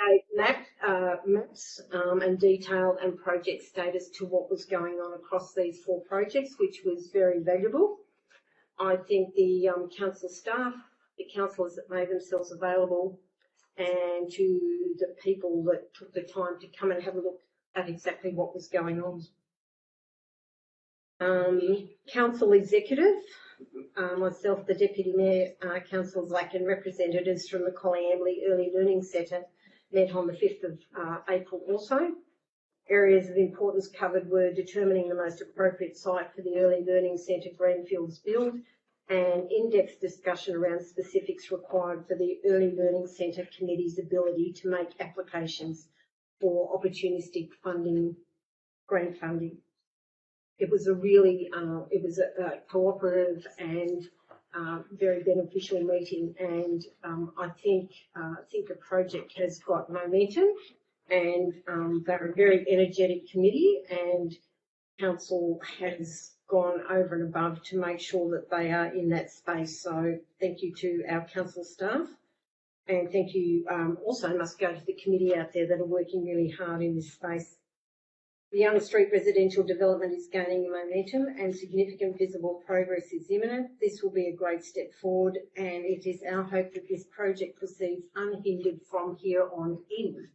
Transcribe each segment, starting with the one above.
gave maps and detail and project status to what was going on across these 4 projects, which was very valuable. I think the council staff, the councillors that made themselves available, and to the people that took the time to come and have a look at exactly what was going on. Council executive, myself, the Deputy Mayor, Councillor Black, and representatives from the Collie Early Learning Centre met on the 5th of April also. Areas of importance covered were determining the most appropriate site for the Early Learning Centre Greenfields build, and in-depth discussion around specifics required for the Early Learning Centre Committee's ability to make applications for opportunistic funding, grant funding. It was a really, cooperative and very beneficial meeting, and I think the project has got momentum, and they're a very energetic committee, and council has gone over and above to make sure that they are in that space. So thank you to our council staff, and thank you also must go to the committee out there that are working really hard in this space. The Young Street residential development is gaining momentum and significant visible progress is imminent. This will be a great step forward, and it is our hope that this project proceeds unhindered from here on in.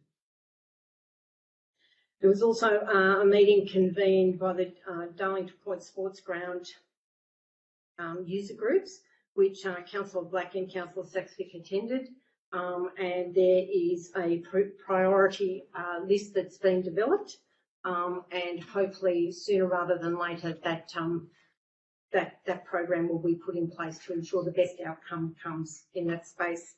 There was also a meeting convened by the Darlington Point Sports Ground user groups, which Councillor Black and Councillor Saxvick attended, and there is a priority list that's been developed, and hopefully sooner rather than later that program will be put in place to ensure the best outcome comes in that space.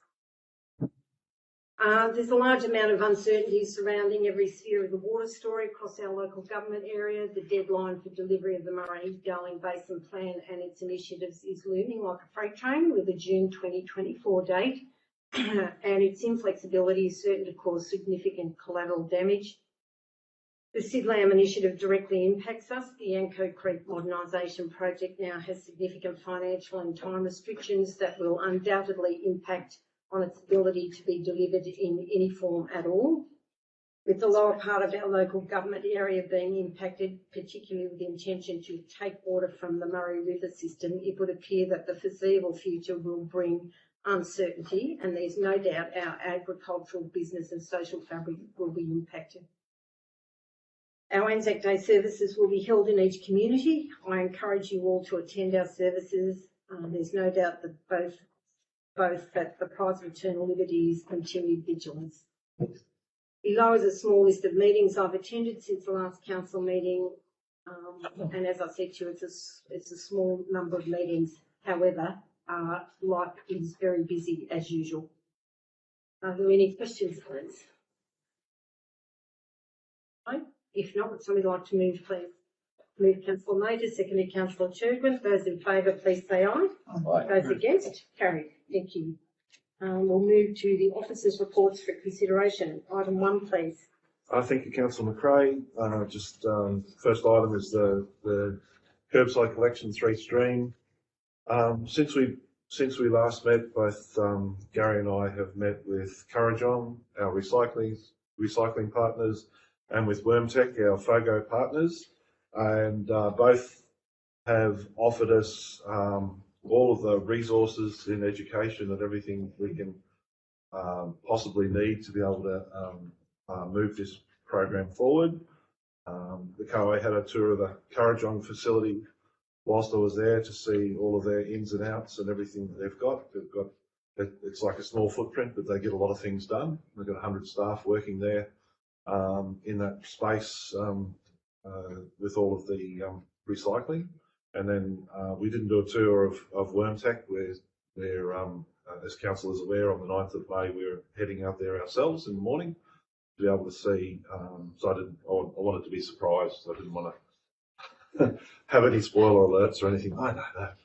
There's a large amount of uncertainty surrounding every sphere of the water story across our local government area. The deadline for delivery of the Murray-Darling Basin Plan and its initiatives is looming like a freight train with a June 2024 date, and its inflexibility is certain to cause significant collateral damage. The SIDLAM initiative directly impacts us. The Yanco Creek modernisation project now has significant financial and time restrictions that will undoubtedly impact on its ability to be delivered in any form at all. With the lower part of our local government area being impacted, particularly with the intention to take water from the Murray River system, it would appear that the foreseeable future will bring uncertainty, and there's no doubt our agricultural, business and social fabric will be impacted. Our Anzac Day services will be held in each community. I encourage you all to attend our services. There's no doubt that both that the prize of eternal liberty is continued vigilance. Below is a small list of meetings I've attended since the last council meeting, and as I said to you, it's a small number of meetings. However, life is very busy as usual. Are there any questions, please? No? If not, would somebody like to move, please? Move Councillor Major, seconded Councillor Churchman. Those in favour, please say aye. Aye. Those against? Carried. Thank you. We'll move to the officers' reports for consideration. Item 1, please. Thank you, Councillor McRae. First item is the curbside collection 3 stream. Since we last met, both Gary and I have met with Currajong, our recycling partners, and with Wormtech, our FOGO partners, and both have offered us all of the resources in education and everything we can possibly need to be able to move this program forward. The COA had a tour of the Currajong facility whilst I was there to see all of their ins and outs and everything that they've got. It's like a small footprint, but they get a lot of things done. They've got 100 staff working there in that space with all of the recycling. And then we didn't do a tour of Wormtech, where as council is aware, on the 9th of May we're heading out there ourselves in the morning to be able to see. So I wanted to be surprised. I didn't want to have any spoiler alerts or anything. I know that.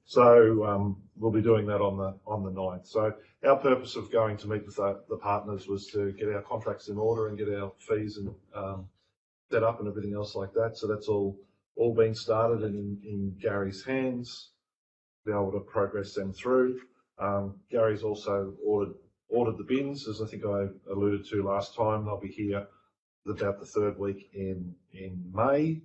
So we'll be doing that on the 9th. So our purpose of going to meet with the partners was to get our contracts in order and get our fees and set up and everything else like that. So that's all been started and in Gary's hands to be able to progress them through. Gary's also ordered the bins, as I think I alluded to last time. They'll be here about the third week in May.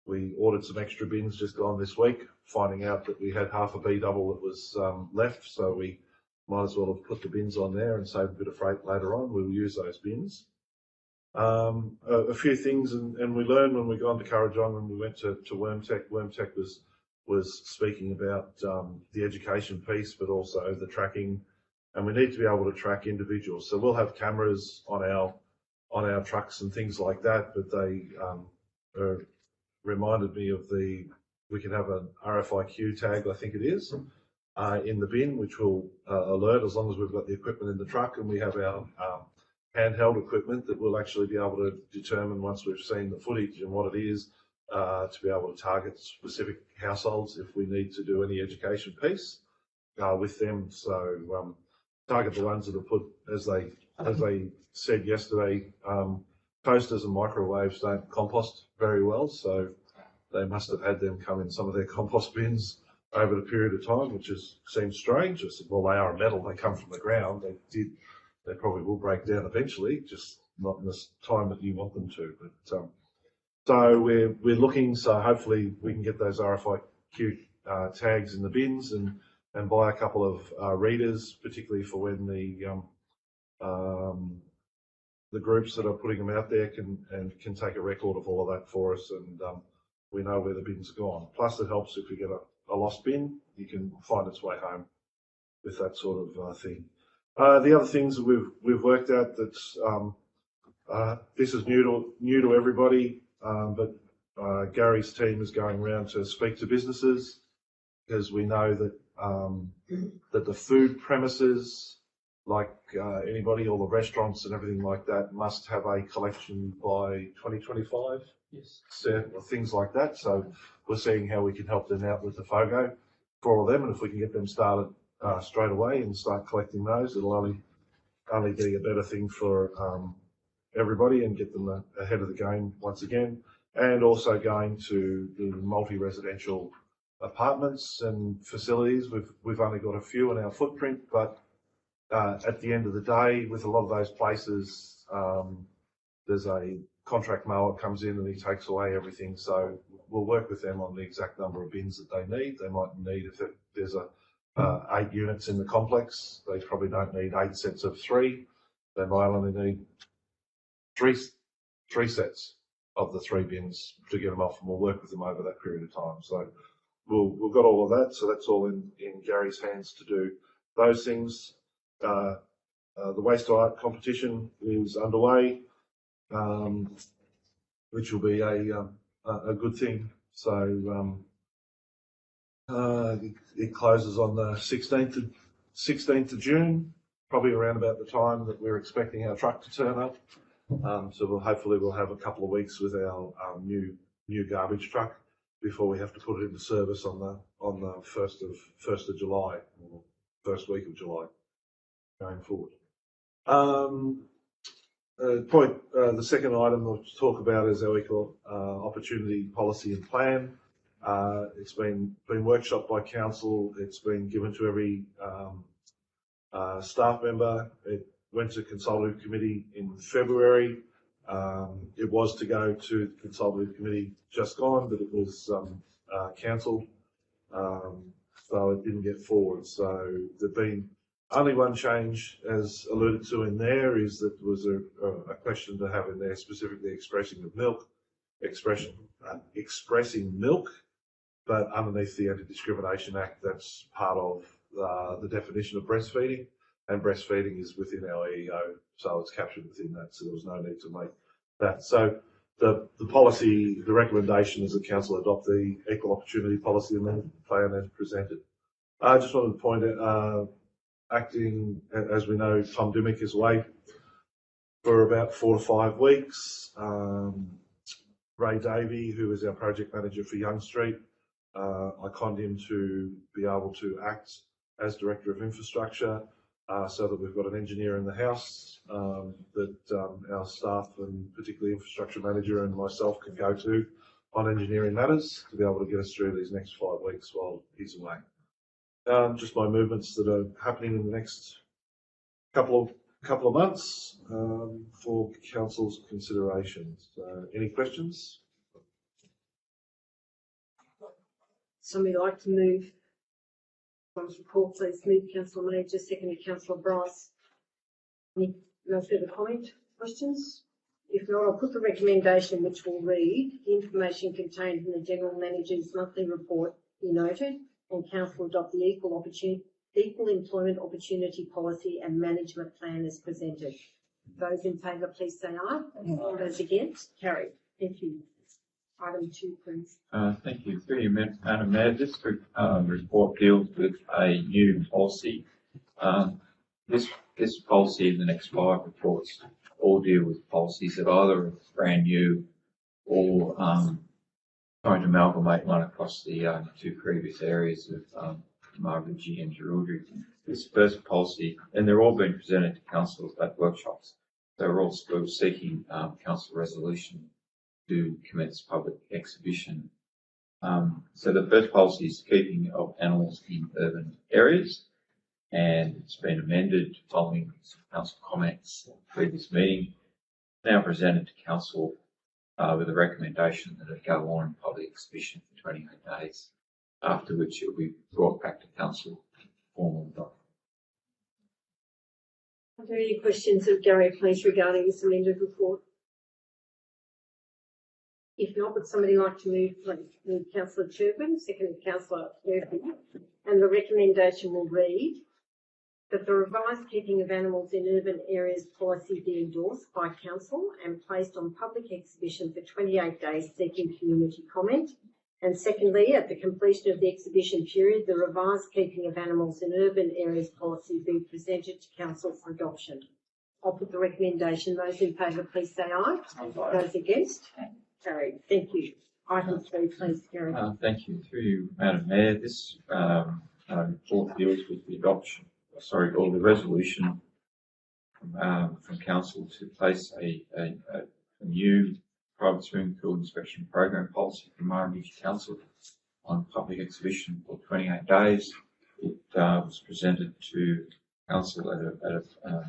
We ordered some extra bins just gone this week, finding out that we had half a B double that was left, so we might as well have put the bins on there and saved a bit of freight later on. We'll use those bins. A few things, and we learned when we got to Currajong and we went to Wormtech. Wormtech was speaking about the education piece, but also the tracking, and we need to be able to track individuals. So we'll have cameras on our trucks and things like that, but they reminded me of we can have an RFIQ tag, I think it is, in the bin, which will alert as long as we've got the equipment in the truck and we have our handheld equipment that we'll actually be able to determine once we've seen the footage and what it is, to be able to target specific households if we need to do any education piece with them. So target the ones that are put, as they said yesterday, toasters and microwaves don't compost very well, so they must have had them come in some of their compost bins over the period of time, which seems strange. I said, well, they are metal, they come from the ground, they probably will break down eventually, just not in the time that you want them to. But so we're looking, so hopefully we can get those RFIQ tags in the bins and buy a couple of readers, particularly for when the groups that are putting them out there can take a record of all of that for us, and we know where the bin's gone. Plus, it helps if you get a lost bin, you can find its way home with that sort of thing. The other things that we've worked out that's this is new to everybody, but Gary's team is going around to speak to businesses, because we know that that the food premises, like anybody, all the restaurants and everything like that, must have a collection by 2025. Yes. So, things like that. So we're seeing how we can help them out with the FOGO for all of them, and if we can get them started straight away and start collecting those, it'll only be a better thing for everybody and get them ahead of the game once again. And also going to the multi-residential apartments and facilities. We've only got a few in our footprint, but at the end of the day, with a lot of those places, there's a contract mower comes in and he takes away everything. So we'll work with them on the exact number of bins that they need. They might need, if there's 8 units in the complex, they probably don't need 8 sets of 3. They might only need three sets of the 3 bins to get them off, and we'll work with them over that period of time. So we've got all of that. So that's all in Gary's hands to do those things. The waste to art competition is underway, which will be a good thing. So it closes on the 16th of June, probably around about the time that we're expecting our truck to turn up. So hopefully we'll have a couple of weeks with our new garbage truck before we have to put it into service on the 1st of July, or first week of July going forward. The second item we'll talk about is our equal opportunity policy and plan. It's been workshopped by council. It's been given to every staff member. It went to consultative committee in February. It was to go to the consultative committee just gone, but it was cancelled, so it didn't get forward. So there's been only one change, as alluded to in there, is that there was a question to have in there specifically expressing milk, but underneath the Anti-Discrimination Act, that's part of the definition of breastfeeding, and breastfeeding is within our EEO, so it's captured within that, so there was no need to make that. So the policy, the recommendation is that council adopt the equal opportunity policy amendment plan as presented. I just wanted to point out, acting, as we know, Tom Dimmick is away for about 4 to 5 weeks. Ray Davey, who is our project manager for Young Street, I conned him to be able to act as Director of Infrastructure, so that we've got an engineer in the house that our staff, and particularly Infrastructure Manager and myself, can go to on engineering matters to be able to get us through these next 5 weeks while he's away. Just my movements that are happening in the next couple of months for council's considerations. Any questions? Somebody like to move Tom's report, please. Move Councillor Major, seconded Councillor Bryce. Any no further comment? Questions? If not, I'll put the recommendation, which will read: the information contained in the General Manager's monthly report be noted, and Council adopt the Equal Employment Opportunity Policy and Management Plan as presented. Those in favour, please say aye. Aye. Those against? Carried. Thank you. Item 2, please. Thank you. Through you, Madam Mayor, this report deals with a new policy. This policy and the next 5 reports all deal with policies that either are brand new or trying to amalgamate one across the 2 previous areas of Murrumbidgee and Murrumbidgee. This first policy, and they're all being presented to council at workshops. They're all still seeking council resolution to commence public exhibition. So the first policy is keeping of animals in urban areas, and it's been amended following some council comments at the previous meeting. Now presented to council with a recommendation that it go on public exhibition for 28 days, after which it will be brought back to council formally. Are there any questions of Gary, please, regarding this amended report? If not, would somebody like to move, please? Move Councillor Turbin, seconded Councillor Murphy, and the recommendation will read that the revised keeping of animals in urban areas policy be endorsed by council and placed on public exhibition for 28 days seeking community comment. And secondly, at the completion of the exhibition period, the revised keeping of animals in urban areas policy be presented to council for adoption. I'll put the recommendation. Those in favour, please say aye. Aye. Those against? Carried. Thank you. Item 3, please, Gary. Thank you. Through you, Madam Mayor, this report deals with the adoption, or the resolution from council to place a new private swimming pool inspection program policy for Murrumbidgee Council on public exhibition for 28 days. It was presented to council at a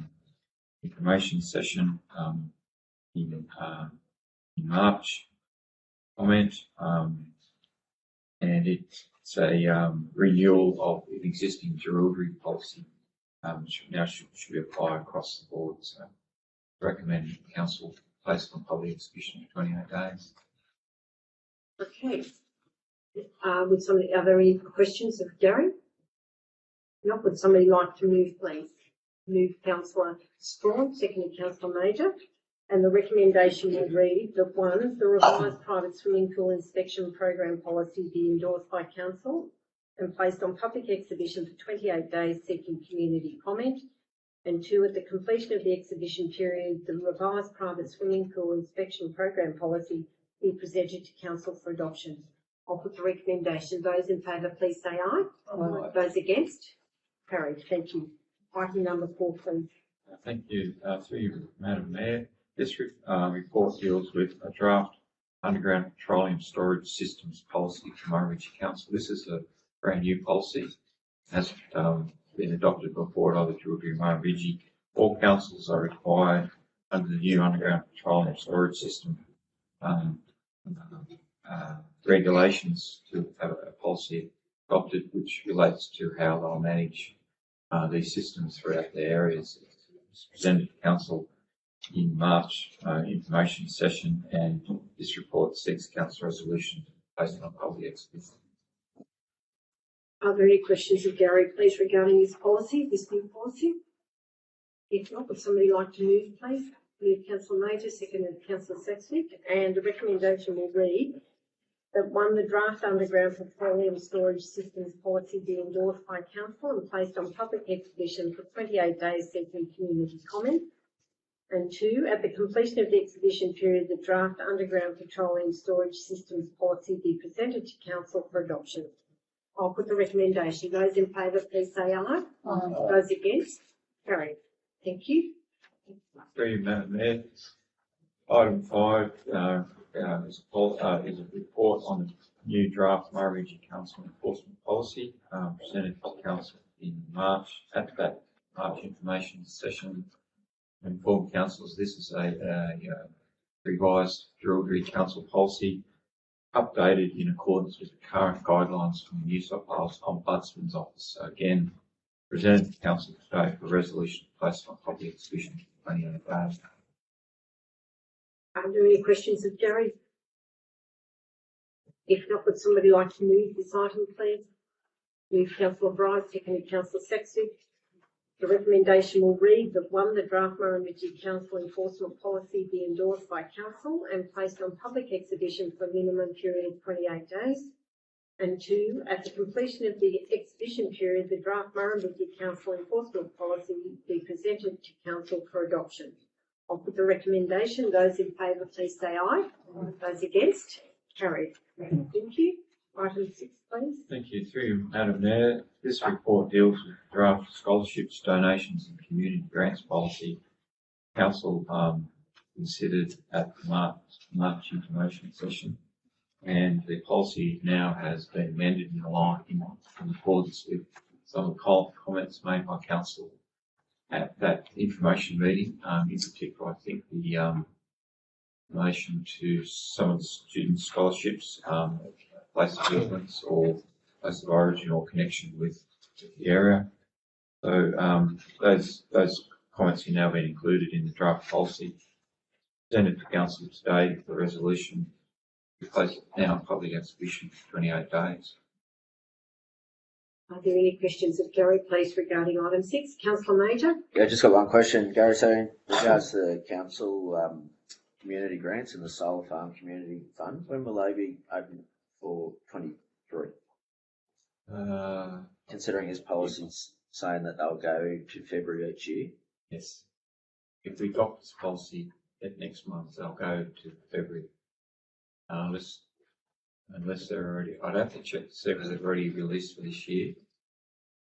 information session in March. Comment, and it's a renewal of an existing jewellery policy, which now should be applied across the board. So, recommend council place on public exhibition for 28 days. Okay. Are there any questions of Gary? Not. Would somebody like to move, please? Move Councillor Strawn, seconded Councillor Major. And the recommendation will read that 1, the revised private swimming pool inspection program policy be endorsed by council and placed on public exhibition for 28 days seeking community comment. And 2, at the completion of the exhibition period, the revised private swimming pool inspection program policy be presented to council for adoption. I'll put the recommendation. Those in favour, please say aye. Aye. Those against? Carried. Thank you. Item number 4, please. Thank you. Through you, Madam Mayor. This report deals with a draft underground petroleum storage systems policy for Murrumbidgee Council. This is a brand new policy. It has been adopted before at other Jewellery Murrumbidgee. All councils are required under the new underground petroleum storage system regulations to have a policy adopted which relates to how they'll manage these systems throughout their areas. It was presented to council in March information session, and this report seeks council resolution based on public exhibition. Are there any questions of Gary, please, regarding this policy, this new policy? If not, would somebody like to move, please? Move Councillor Major, seconded Councillor Saxby, and the recommendation will read that 1, the draft underground petroleum storage systems policy be endorsed by council and placed on public exhibition for 28 days seeking community comment. And 2, at the completion of the exhibition period, the draft underground petroleum storage systems policy be presented to council for adoption. I'll put the recommendation. Those in favour, please say aye. Aye. Those against? Carried. Thank you. Through you, Madam Mayor. Item 5 is a report on the new draft Murrumbidgee Council enforcement policy presented to council in March. At that March information session. Inform councillors this is a revised Murrumbidgee Council policy, updated in accordance with the current guidelines from the New South Wales Ombudsman's Office. So again, presented to council today for resolution placed on public exhibition for 28 days. Are there any questions of Gary? If not, would somebody like to move this item, please? Move Councillor Bryce, seconded Councillor Saxby. The recommendation will read that 1, the draft Murrumbidgee Council enforcement policy be endorsed by council and placed on public exhibition for a minimum period of 28 days. And 2, at the completion of the exhibition period, the draft Murrumbidgee Council enforcement policy be presented to council for adoption. I'll put the recommendation. Those in favour, please say aye. Those against, carried. Thank you. Item 6, please. Thank you. Through you, Madam Mayor, this report deals with draft scholarships, donations and community grants policy. Council considered at the March information session, and the policy now has been amended in accordance with some of the comments made by council at that information meeting. In particular, I think the relation to some of the student scholarships, place of residence or place of origin or connection with the area. So those comments have now been included in the draft policy presented to council today. The resolution we place it now on public exhibition for 28 days. Are there any questions of Gary, please, regarding item 6? Councillor Major? Yeah, just got one question, Gary. So in regards to the council community grants and the Solar Farm Community Fund, when will they be open for 23? Considering his policies saying that they'll go to February each year? Yes. If we adopt this policy at next month, they'll go to February. Unless they're already, I'd have to check to see if they've already released for this year.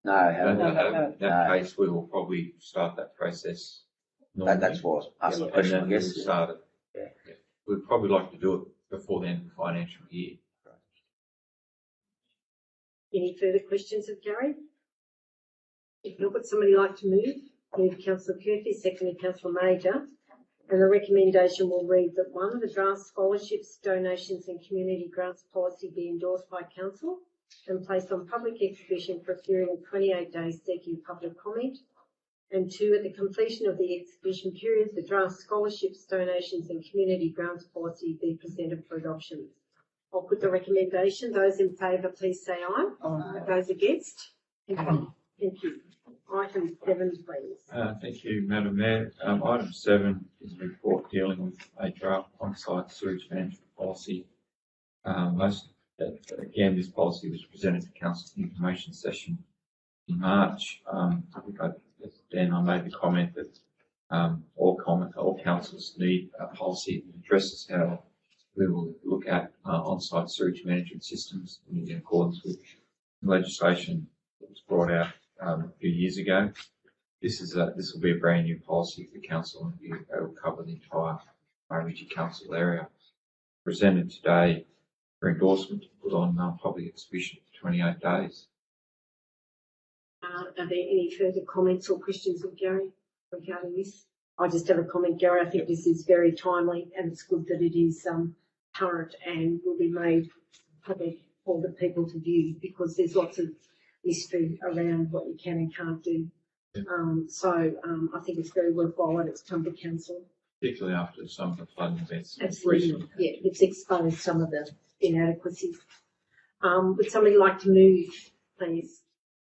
No, I haven't. In that case, we will probably start that process. That's what I asked the question, I guess. We'll start it. Yeah. We'd probably like to do it before the end of the financial year. Any further questions of Gary? If not, would somebody like to move? Move Councillor Curfew, seconded Councillor Major. And the recommendation will read that 1, the draft scholarships, donations and community grants policy be endorsed by council and placed on public exhibition for a period of 28 days seeking public comment. And 2, at the completion of the exhibition period, the draft scholarships, donations and community grants policy be presented for adoption. I'll put the recommendation. Those in favour, please say aye. Aye. Those against? Thank you. Thank you. Item 7, please. Thank you, Madam Mayor. Item 7 is a report dealing with a draft on-site sewage management policy. Again, this policy was presented to council's information session in March. I made the comment that all councils need a policy that addresses how we will look at on-site sewage management systems in accordance with legislation that was brought out a few years ago. This will be a brand new policy for council, and it will cover the entire Murrumbidgee council area. Presented today for endorsement to put on public exhibition for 28 days. Are there any further comments or questions of Gary regarding this? I just have a comment, Gary. I think this is very timely, and it's good that it is current and will be made public for the people to view, because there's lots of mystery around what you can and can't do. Yeah. I think it's very worthwhile that it's come to council. Particularly after some of the flooding events. Absolutely. Recently. Yeah, it's exposed some of the inadequacies. Would somebody like to move, please?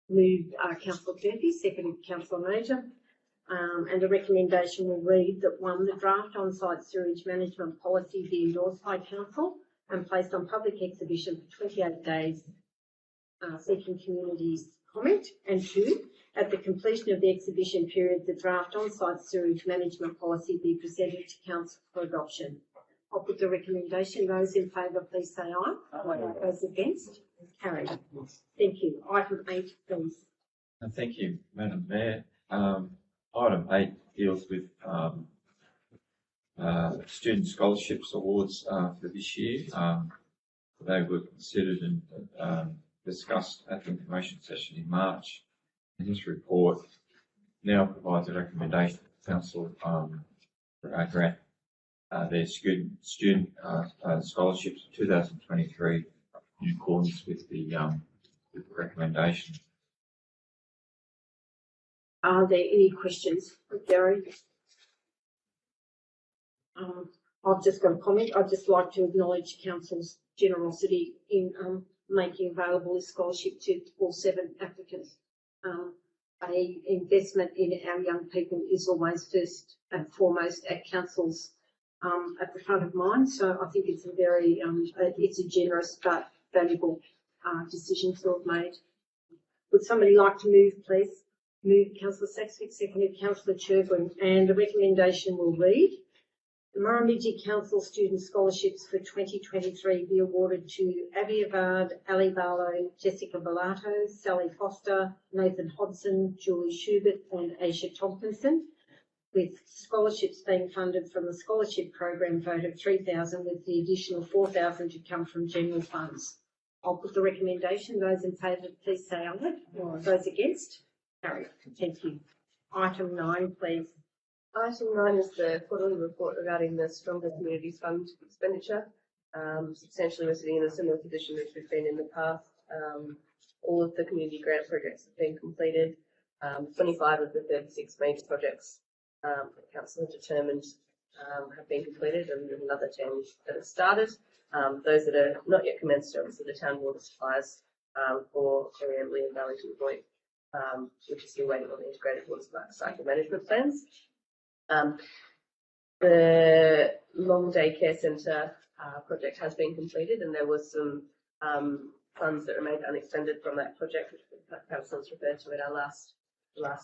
Move Councillor Curfew, seconded Councillor Major. And the recommendation will read that 1, the draft on-site sewage management policy be endorsed by council and placed on public exhibition for 28 days, seeking community's comment. And 2, at the completion of the exhibition period, the draft on-site sewage management policy be presented to council for adoption. I'll put the recommendation. Those in favour, please say aye. Aye. Those against? Carried. Thank you. Item 8, please. Thank you, Madam Mayor. Item 8 deals with student scholarships awards for this year. They were considered and discussed at the information session in March. In this report now provides a recommendation to council grant their student scholarships for 2023 in accordance with the recommendation. Are there any questions for Gary? I've just got a comment. I'd just like to acknowledge Council's generosity in making available this scholarship to all 7 applicants. A investment in our young people is always first and foremost at Council's at the front of mind. So I think it's a very it's a generous but valuable decision to have made. Would somebody like to move, please? Move Councillor Saxby, seconded Councillor Churgwin, and the recommendation will read: the Murrumbidgee Council Student Scholarships for 2023 be awarded to Abby Avard, Ali Barlow, Jessica Bellato, Sally Foster, Nathan Hodson, Julie Schubert and Aisha Tompkinson, with scholarships being funded from the scholarship program vote of $3,000 with the additional $4,000 to come from general funds. I'll put the recommendation. Those in favour, please say aye. Those against? Carried. Thank you. Item 9, please. Item 9 is the quarterly report regarding the Stronger Communities Fund expenditure. Substantially, we're sitting in a similar position as we've been in the past. All of the community grant projects have been completed. 25 of the 36 major projects that Council has determined have been completed, and there's another 10 that have started. Those that are not yet commenced are obviously the town water supplies for Murrumbidgee and Wellington Point, which is still waiting on the integrated water cycle management plans. The long day care centre project has been completed, and there was some funds that remained unexpended from that project, which Council has referred to at our last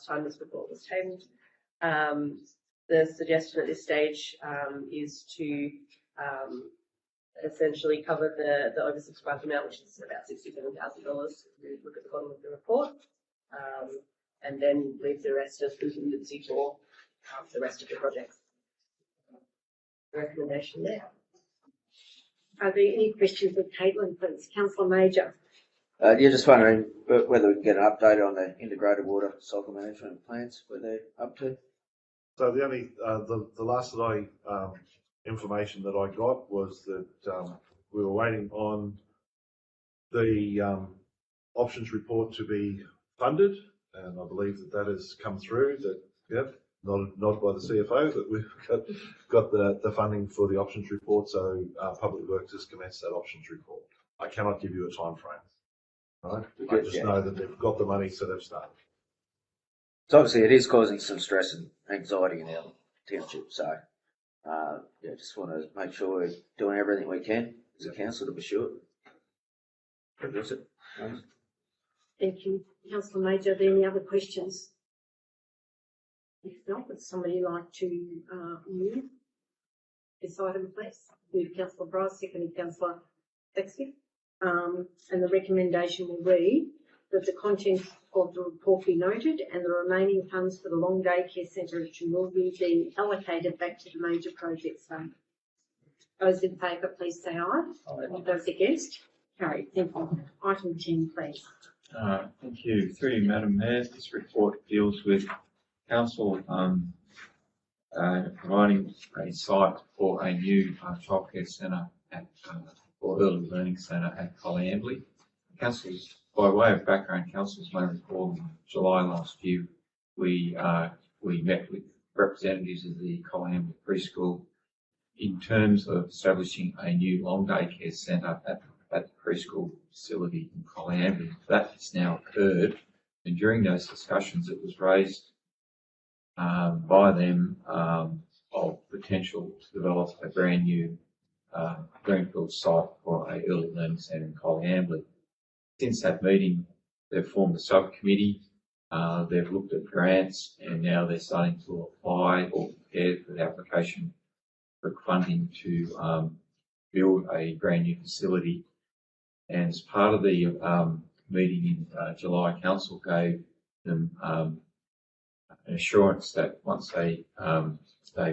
time this report was tabled. The suggestion at this stage is to essentially cover the oversubscribed amount, which is about $67,000 if you look at the bottom of the report, and then leave the rest as contingency for the rest of the projects. The recommendation there. Are there any questions of Caitlin, please? Councillor Major. You're just wondering whether we can get an update on the integrated water cycle management plans, where they're up to? So the only, the last that information that I got was that we were waiting on the options report to be funded, and I believe that has come through. That, yep, not by the CFO, but we've got the funding for the options report. So Public Works has commenced that options report. I cannot give you a time frame. Right? I just know that they've got the money, so they've started. So obviously it is causing some stress and anxiety in our township. So yeah, just want to make sure we're doing everything we can as a council to be sure. Address it. Thank you. Councillor Major, are there any other questions? If not, would somebody like to move this item, please? Move Councillor Bryce, seconded Councillor Saxby. And the recommendation will read that the contents of the report be noted and the remaining funds for the long day care centre at Murrumbidgee be allocated back to the major projects fund. Those in favour, please say aye. Those against? Carried. Thank you. Item 10, please. Thank you. Through you, Madam Mayor, this report deals with Council providing a site for a new childcare centre at or early learning centre at Coleambly. Council's, by way of background, Council's may recall in July last year we met with representatives of the Coleambly preschool in terms of establishing a new long day care centre at the preschool facility in Coleambly. That has now occurred, and during those discussions it was raised by them of potential to develop a brand new greenfield site for a early learning centre in Coleambly. Since that meeting, they've formed a subcommittee, they've looked at grants, and now they're starting to apply or prepare for the application for funding to build a brand new facility. And as part of the meeting in July, Council gave them an assurance that once they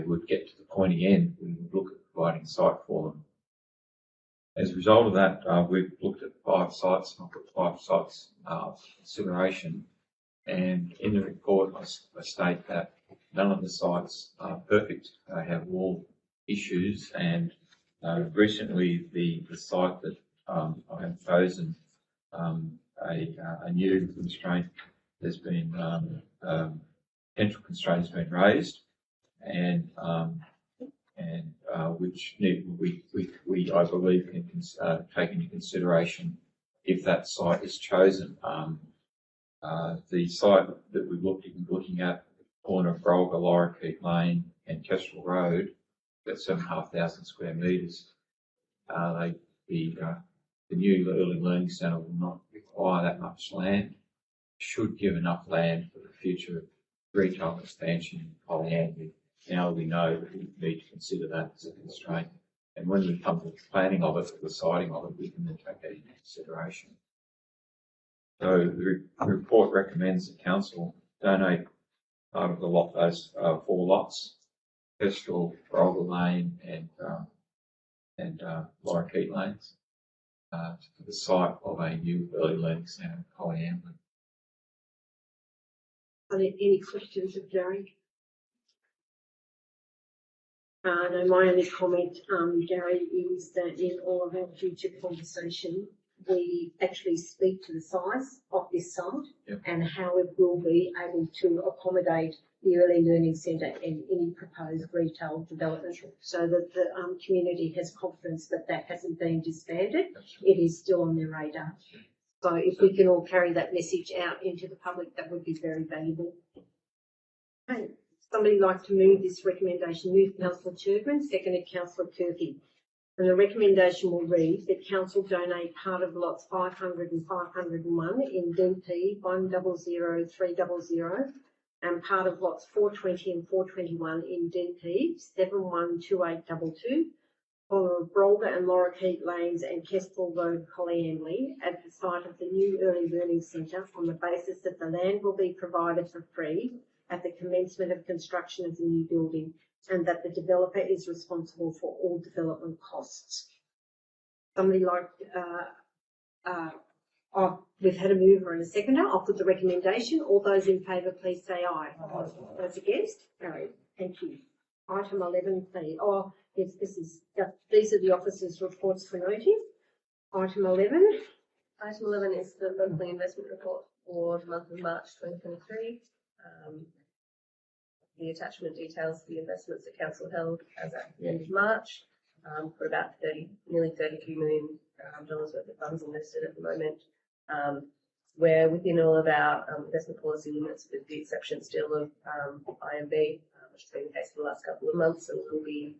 would get to the pointy end, we would look at providing a site for them. As a result of that, we've looked at 5 sites, and I've put 5 sites for consideration. And in the report, I state that none of the sites are perfect. They have all issues, and recently the site that I have chosen, a new constraint has been, potential constraint has been raised, and which we I believe can take into consideration if that site is chosen. The site that we're looking at, corner of Brolga, Lorikeet Lane and Kestrel Road, that's 7,500 square metres. The new early learning centre will not require that much land. Should give enough land for the future retail expansion in Polyandry. Now we know that we need to consider that as a constraint. And when we come to the planning of it, the deciding of it, we can then take that into consideration. So the report recommends the council donate part of the lot, those 4 lots, Kestrel, Brolga Lane and Lorikeet Lanes, to the site of a new early learning centre in Polyandry. Are there any questions of Gary? No, my only comment, Gary, is that in all of our future conversation, we actually speak to the size of this site. Yep. And how it will be able to accommodate the early learning centre and any proposed retail development, so that the community has confidence that that hasn't been disbanded. It is still on their radar. So if we can all carry that message out into the public, that would be very valuable. Okay. Somebody like to move this recommendation? Move Councillor Churgren, seconded Councillor Kirky. And the recommendation will read that council donate part of lots 500 and 501 in DP 100300 and part of lots 420 and 421 in DP 712822 corner of Brolga and Lorikeet Lanes and Kestrel Road, Polyandry, at the site of the new early learning centre, on the basis that the land will be provided for free at the commencement of construction of the new building, and that the developer is responsible for all development costs. Somebody like, we've had a mover and a seconder. I'll put the recommendation. All those in favour, please say aye. Aye. Those against? Carried. Thank you. Item 11, please. Oh, yes, these are the officers' reports for noting. Item 11. Item 11 is the monthly investment report for the month of March 2023. The attachment details the investments that council held as at the end of March, for about nearly $32 million worth of funds invested at the moment. We're within all of our investment policy limits, with the exception still of IMB, which has been the case for the last couple of months and will be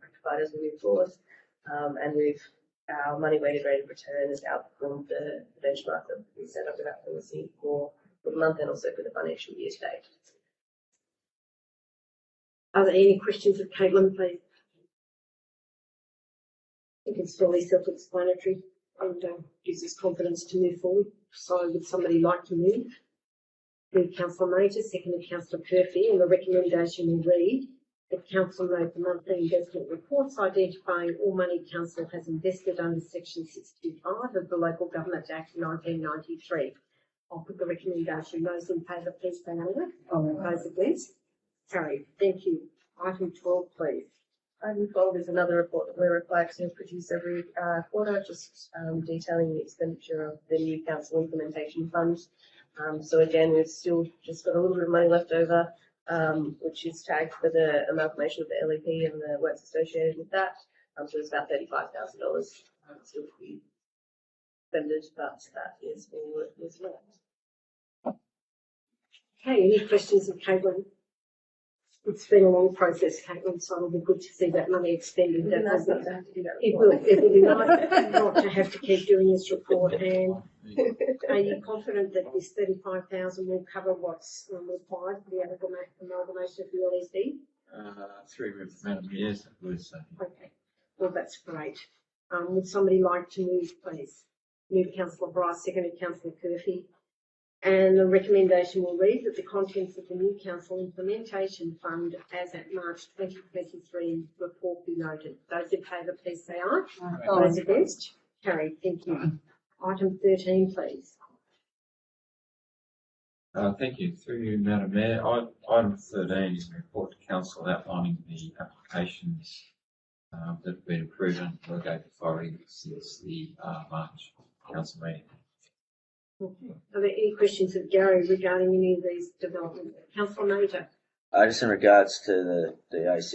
rectified as we move forward. And our money weighted rate of return has outperformed the benchmark that we set up with our policy for the month and also for the financial year to date. Are there any questions of Caitlin, please? I think it's fairly self-explanatory and gives us confidence to move forward. So would somebody like to move? Move Councillor Major, seconded Councillor Purphy, and the recommendation will read that council note the monthly investment reports identifying all money council has invested under section 625 of the Local Government Act 1993. I'll put the recommendation. Those in favour, please say aye. Those against? Carried. Thank you. Item 12, please. Item 12 is another report that we're required to produce every quarter, just detailing the expenditure of the new council implementation fund. So again, we've still just got a little bit of money left over, which is tagged for the amalgamation of the LEP and the works associated with that. So it's about $35,000 still to be expended, but that is all that is left. Okay, any questions of Caitlin? It's been a long process, Caitlin, so it'll be good to see that money expended. It will be nice not to have to keep doing this report. And are you confident that this $35,000 will cover what's required for the amalgamation of the LEP? 3 amount of years, I would say. Okay, well that's great. Would somebody like to move, please? Move Councillor Bryce, seconded Councillor Curfew. And the recommendation will read that the contents of the new council implementation fund as at March 2023 report be noted. Those in favour, please say aye. Aye. Those against? Carried. Thank you. Item 13, please. Thank you. Through you, Madam Mayor. Item 13 is a report to Council outlining the applications that have been approved under the Delegate Authority since the March Council meeting. Are there any questions of Gary regarding any of these developments? Councillor Major. Just in regards to the A6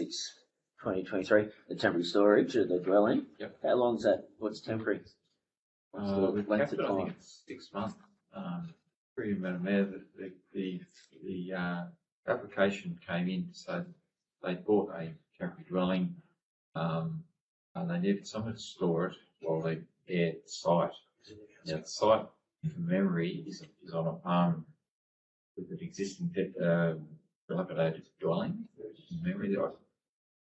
2023, the temporary storage of the dwelling. Yep. How long is that? What's temporary? What's the We've length kept of it, I think time? it's 6 months. Through you, Madam Mayor, the application came in, so they bought a temporary dwelling, and they needed somewhere to store it while they aired the site. Now, the site, from memory, is on a farm with an existing dilapidated dwelling, from memory,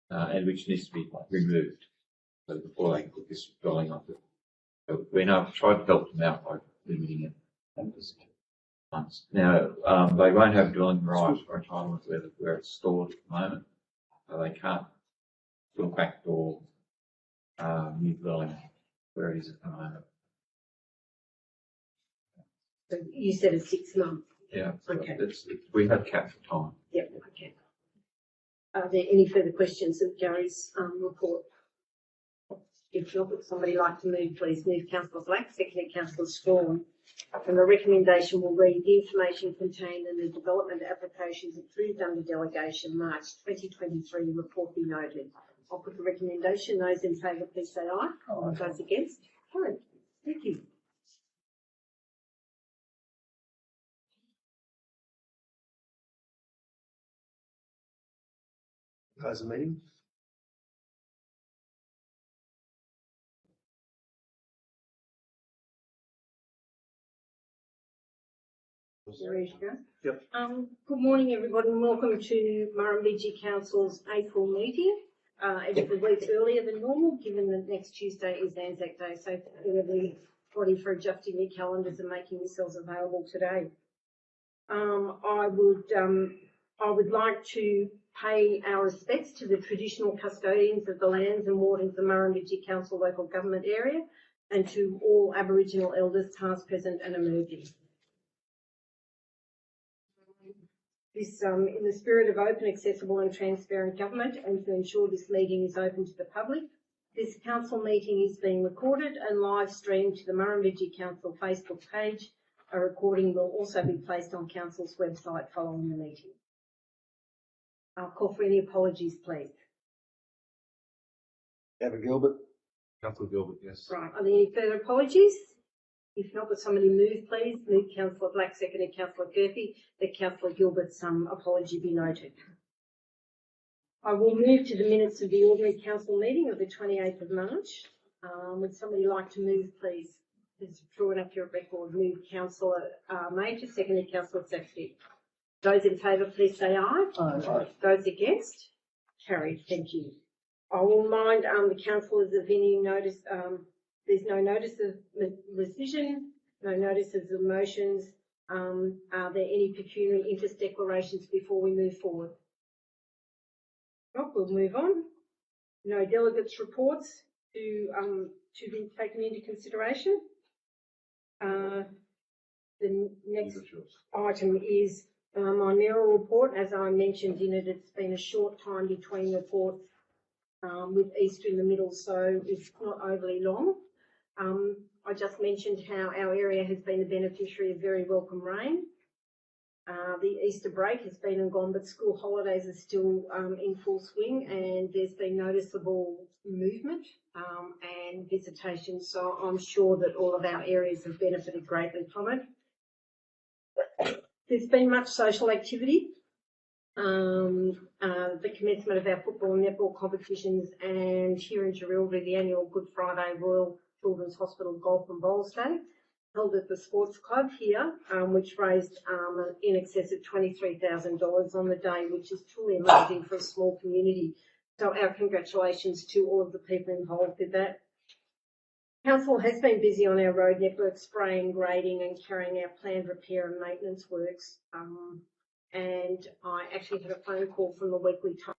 and which needs to be removed. So before they can put this dwelling on it. So we now tried to help them out by limiting it. Now, they won't have dwelling right or entitlement where it's stored at the moment, so they can't do a backdoor new dwelling where it is at the moment. So you said it's 6 months. Yeah, so Okay. we have capped for time. Yep, okay. Are there any further questions of Gary's report? If not, would somebody like to move, please? Move Councillor Black, seconded Councillor Strawn. And the recommendation will read the information contained in the development applications approved under delegation March 2023 report be noted. I'll put the recommendation. Those in favour, please say aye. Aye. Those against? Carried. Thank you. Close the meeting. You ready to go? Yep. Good morning, everybody, and welcome to Murrumbidgee Council's April meeting. It's a week earlier than normal, given that next Tuesday is Anzac Day, so thank everybody for adjusting your calendars and making yourselves available today. I would like to pay our respects to the traditional custodians of the lands and waters of the Murrumbidgee Council local government area, and to all Aboriginal elders, past, present, and emerging. This, in the spirit of open, accessible and transparent government, and to ensure this meeting is open to the public, this council meeting is being recorded and live streamed to the Murrumbidgee Council Facebook page. A recording will also be placed on council's website following the meeting. I'll call for any apologies, please. Councillor Gilbert. Councillor Gilbert, yes. Right, are there any further apologies? If not, would somebody move, please? Move Councillor Black, seconded Councillor Curfew, that Councillor Gilbert's apology be noted. I will move to the minutes of the ordinary council meeting of the 28th of March. Would somebody like to move, please? Just draw it up your record. Move Councillor Major, seconded Councillor Saxby. Those in favour, please say aye. Aye. Those against? Carried. Thank you. I will remind the councillors of any notice. There's no notice of rescission, no notices of motions. Are there any pecuniary interest declarations before we move forward? No, we'll move on. No delegates' reports to be taken into consideration. The next item is my mayoral report. As I mentioned in it, it's been a short time between reports with Easter in the middle, so it's not overly long. I just mentioned how our area has been the beneficiary of very welcome rain. The Easter break has been and gone, but school holidays are still in full swing, and there's been noticeable movement and visitation, so I'm sure that all of our areas have benefited greatly from it. There's been much social activity. The commencement of our football and netball competitions, and here in Jerilderie, the annual Good Friday Royal Children's Hospital Golf and Bowls Day, held at the Sports Club here, which raised in excess of $23,000 on the day, which is truly amazing for a small community. So our congratulations to all of the people involved with that. Council has been busy on our road network, spraying, grading and carrying out planned repair and maintenance works. And I actually had a phone call from the Weekly Times